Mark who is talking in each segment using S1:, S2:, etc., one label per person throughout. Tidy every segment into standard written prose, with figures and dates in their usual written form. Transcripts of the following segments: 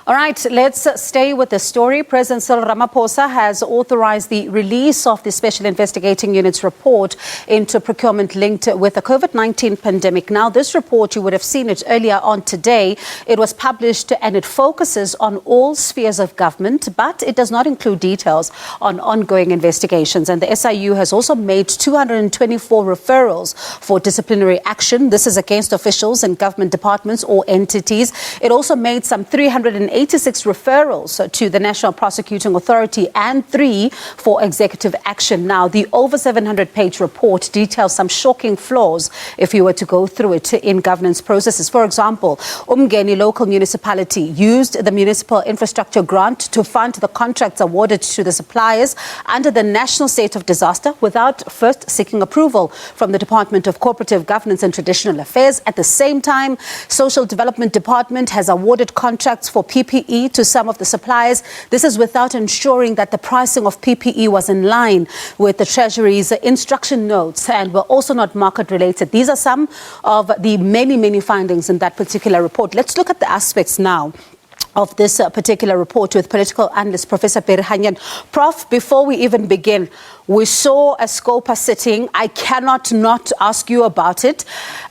S1: All right, let's stay with the story. President Cyril Ramaphosa has authorized the release of the Special Investigating Unit's report into procurement linked with the COVID-19 pandemic. Now, this report, you would have seen it earlier on today. It was published and it focuses on all spheres of government, but it does not include details on ongoing investigations. And the SIU has also made 224 referrals for disciplinary action. This is against officials in government departments or entities. It also made some 386 referrals to the National Prosecuting Authority and 3 for executive action. Now, the over 700-page report details some shocking flaws if you were to go through it in governance processes. For example, uMngeni Local Municipality used the Municipal Infrastructure Grant to fund the contracts awarded to the suppliers under the National State of Disaster without first seeking approval from the Department of Cooperative Governance and Traditional Affairs. At the same time, Social Development Department has awarded contracts for PPE to some of the suppliers. This is without ensuring that the pricing of PPE was in line with the Treasury's instruction notes and were also not market related. These are some of the many findings in that particular report. Let's look at the aspects now of this particular report with political analyst Prof Barry Hanyane. Prof, before we even begin, we saw a SCOPA sitting. I cannot not ask you about it.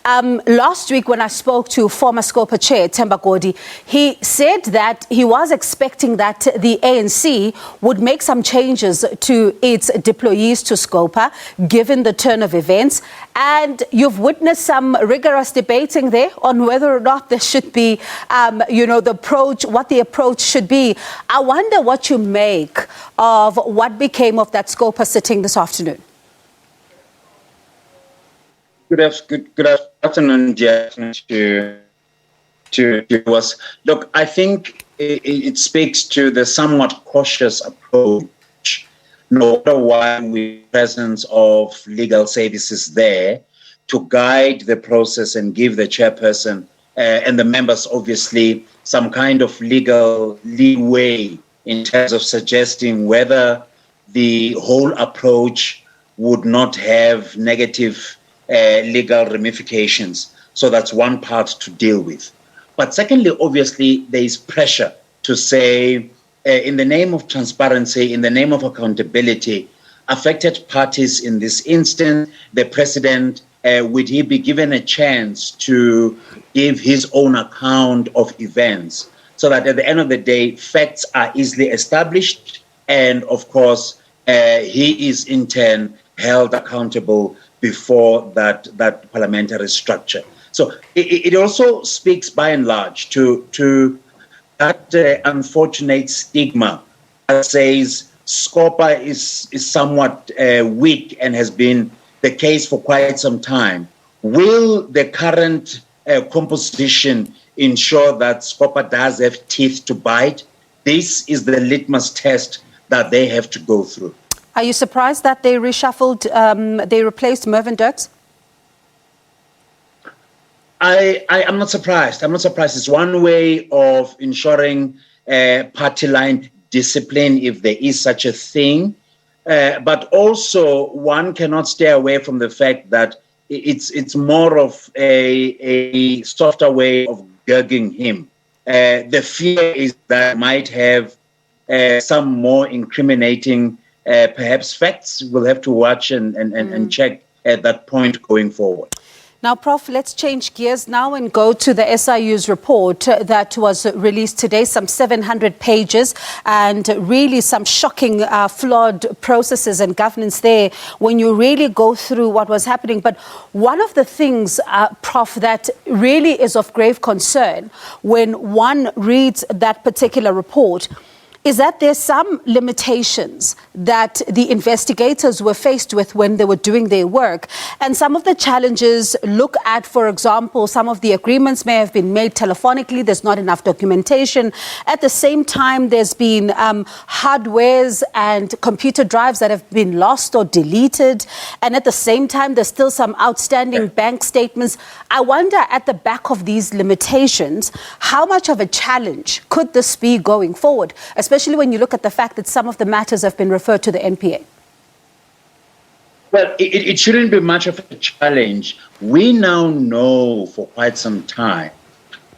S1: Last week when I spoke to former SCOPA chair, Themba Godi, he said that he was expecting that the ANC would make some changes to its deployees to SCOPA, given the turn of events. And you've witnessed some rigorous debating there on whether or not there should be, what the approach should be. I wonder what you make of what became of that SCOPA sitting this afternoon.
S2: Good afternoon, Jeff. To us. Look, I think it speaks to the somewhat cautious approach, no matter why we presence of legal services there to guide the process and give the chairperson and the members, obviously, some kind of legal leeway in terms of suggesting whether the whole approach would not have negative legal ramifications. So that's one part to deal with. But secondly, obviously, there is pressure to say, in the name of transparency, in the name of accountability, affected parties in this instance, the president, would he be given a chance to give his own account of events so that at the end of the day, facts are easily established and, of course, he is in turn held accountable before that parliamentary structure. So it also speaks by and large to that unfortunate stigma that says SCOPA is somewhat weak and has been the case for quite some time. Will the current composition ensure that SCOPA does have teeth to bite? This is the litmus test that they have to go through.
S1: Are you surprised that they reshuffled, they replaced Mervyn Dirks?
S2: I'm not surprised. I'm not surprised. It's one way of ensuring party line discipline, if there is such a thing. But also, one cannot stay away from the fact that it's more of a softer way of gagging him. The fear is that might have some more incriminating, perhaps facts. We'll have to watch and check at that point going forward.
S1: Now, Prof, let's change gears now and go to the SIU's report that was released today, some 700 pages, and really some shocking, flawed processes and governance there when you really go through what was happening. But one of the things, Prof, that really is of grave concern when one reads that particular report is that there's some limitations that the investigators were faced with when they were doing their work. And some of the challenges look at, for example, some of the agreements may have been made telephonically. There's not enough documentation. At the same time, there's been hardwares and computer drives that have been lost or deleted. And at the same time, there's still some outstanding bank statements. I wonder, at the back of these limitations, how much of a challenge could this be going forward, especially when you look at the fact that some of the matters have been referred to the NPA?
S2: Well, it shouldn't be much of a challenge. We now know for quite some time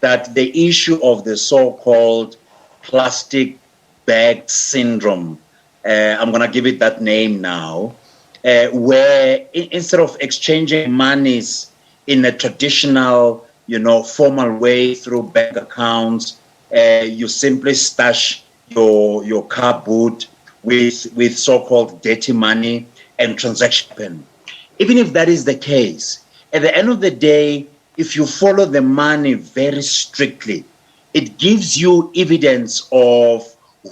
S2: that the issue of the so-called plastic bag syndrome. I'm going to give it that name now, where instead of exchanging monies in a traditional, formal way through bank accounts, you simply stash your car boot with so-called dirty money and transaction pen. Even if that is the case, at the end of the day, if you follow the money very strictly, it gives you evidence of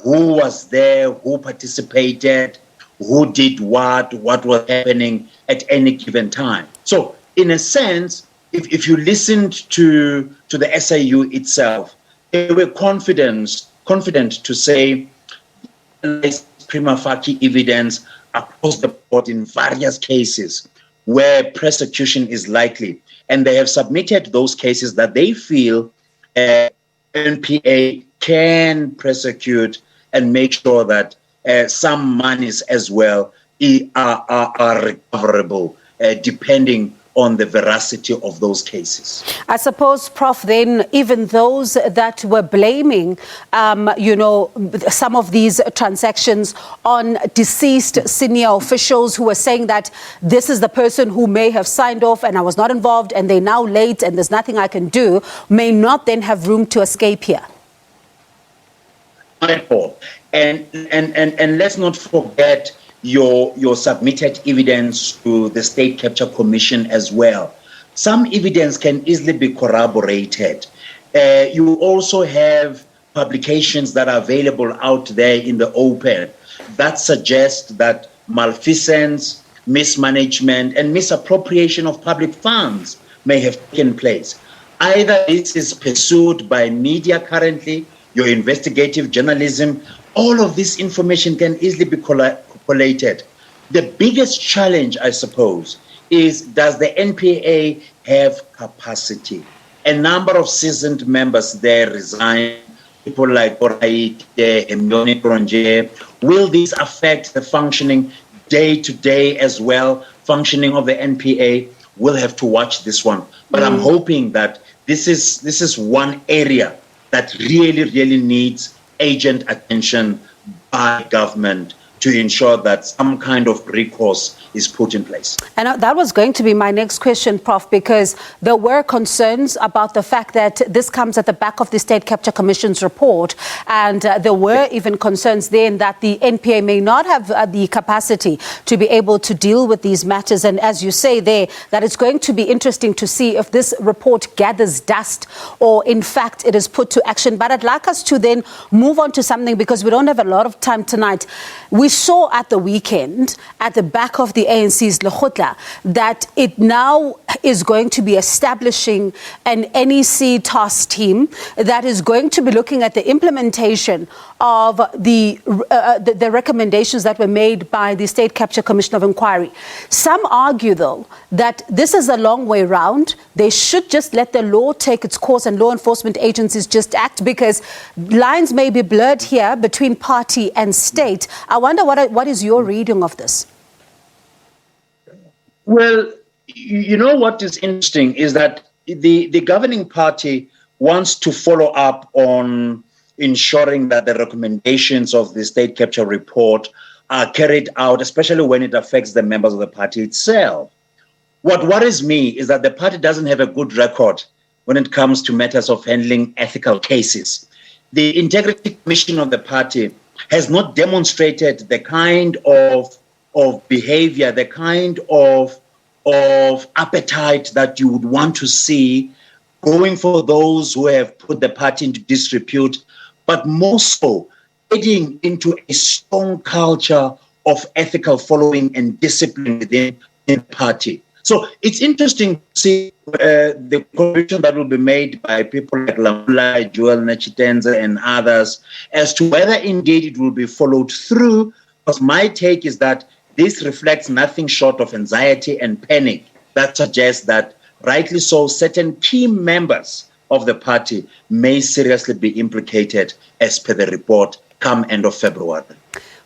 S2: who was there, who participated, who did what was happening at any given time. So in a sense, if you listened to the SIU itself, they were confident to say there's prima facie evidence across the board in various cases where prosecution is likely. And they have submitted those cases that they feel NPA can prosecute and make sure that some monies as well are recoverable, depending on the veracity of those cases.
S1: I suppose, Prof, then even those that were blaming, some of these transactions on deceased senior officials who were saying that this is the person who may have signed off and I was not involved and they're now late and there's nothing I can do, may not then have room to escape here.
S2: And let's not forget your submitted evidence to the State Capture Commission as well. Some evidence can easily be corroborated. You also have publications that are available out there in the open that suggest that malfeasance, mismanagement, and misappropriation of public funds may have taken place. Either this is pursued by media currently, your investigative journalism, all of this information can easily be collated. The biggest challenge, I suppose, is does the NPA have capacity? A number of seasoned members there resign, people like Boraite, Mngeni Pronje. Will this affect the functioning day-to-day as well, functioning of the NPA? We'll have to watch this one. But I'm hoping that this is one area that really needs urgent attention by government to ensure that some kind of recourse is put in place.
S1: And that was going to be my next question, Prof, because there were concerns about the fact that this comes at the back of the State Capture Commission's report, and there were even concerns then that the NPA may not have the capacity to be able to deal with these matters. And as you say there, that it's going to be interesting to see if this report gathers dust or in fact it is put to action. But I'd like us to then move on to something, because we don't have a lot of time tonight. We saw at the weekend, at the back of the ANC's Lekgotla, that it now is going to be establishing an NEC task team that is going to be looking at the implementation of the recommendations that were made by the State Capture Commission of Inquiry. Some argue, though, that this is a long way round. They should just let the law take its course and law enforcement agencies just act, because lines may be blurred here between party and state. I wonder what is your reading of this?
S2: Well, you know what is interesting is that the governing party wants to follow up on ensuring that the recommendations of the State Capture report are carried out, especially when it affects the members of the party itself. What worries me is that the party doesn't have a good record when it comes to matters of handling ethical cases. The Integrity Commission of the party has not demonstrated the kind of behavior, the kind of appetite that you would want to see going for those who have put the party into disrepute, but more so heading into a strong culture of ethical following and discipline within the party. So it's interesting to see the contribution that will be made by people like Lamula, Joel Nechitenze, and others as to whether indeed it will be followed through, because my take is that this reflects nothing short of anxiety and panic that suggests that, rightly so, certain key members of the party may seriously be implicated as per the report come end of February.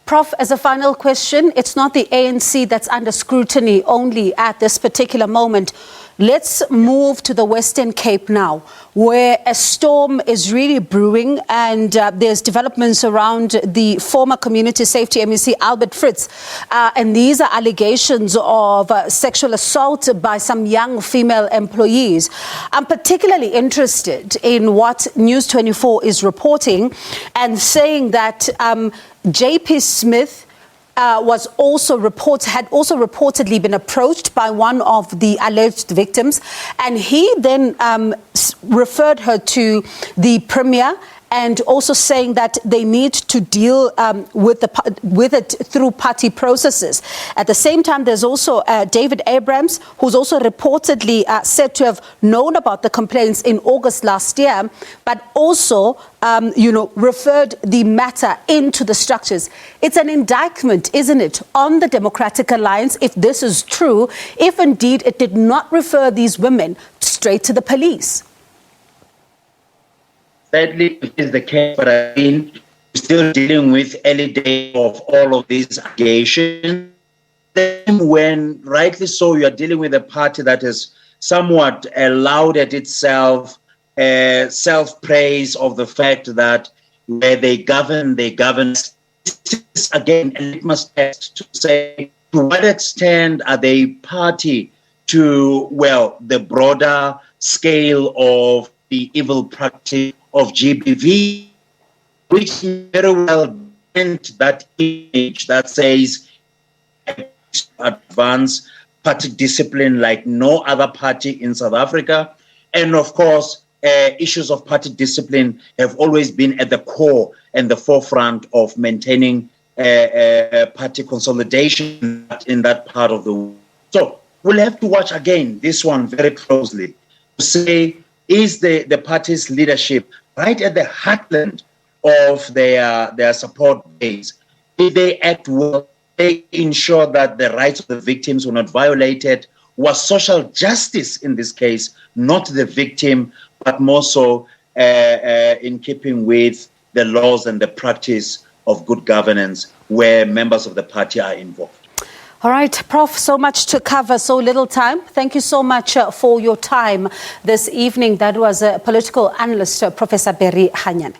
S1: Prof, as a final question, it's not the ANC that's under scrutiny only at this particular moment. Let's move to the Western Cape now, where a storm is really brewing, and there's developments around the former Community Safety MEC Albert Fritz. And these are allegations of sexual assault by some young female employees. I'm particularly interested in what News 24 is reporting and saying that JP Smith had also reportedly been approached by one of the alleged victims, and he then referred her to the Premier, and also saying that they need to deal with it through party processes. At the same time, there's also David Abrams, who's also reportedly said to have known about the complaints in August last year, but also, referred the matter into the structures. It's an indictment, isn't it, on the Democratic Alliance, if this is true, if indeed it did not refer these women straight to the police.
S2: Sadly, it is the case, but I mean, we're still dealing with early days of all of these allegations. When, rightly so, you are dealing with a party that is somewhat lauded itself, self-praise of the fact that where they govern. This is, again, a litmus test to say, to what extent are they party to, well, the broader scale of the evil practice of GBV, which very well meant that image that says advance party discipline like no other party in South Africa. And of course, issues of party discipline have always been at the core and the forefront of maintaining party consolidation in that part of the world. So we'll have to watch again this one very closely to say, is the party's leadership right at the heartland of their support base? Did they act well? They ensure that the rights of the victims were not violated? Was social justice in this case not the victim, but more so in keeping with the laws and the practice of good governance where members of the party are involved?
S1: All right, Prof, so much to cover, so little time. Thank you so much for your time this evening. That was political analyst, Professor Barry Hanyane.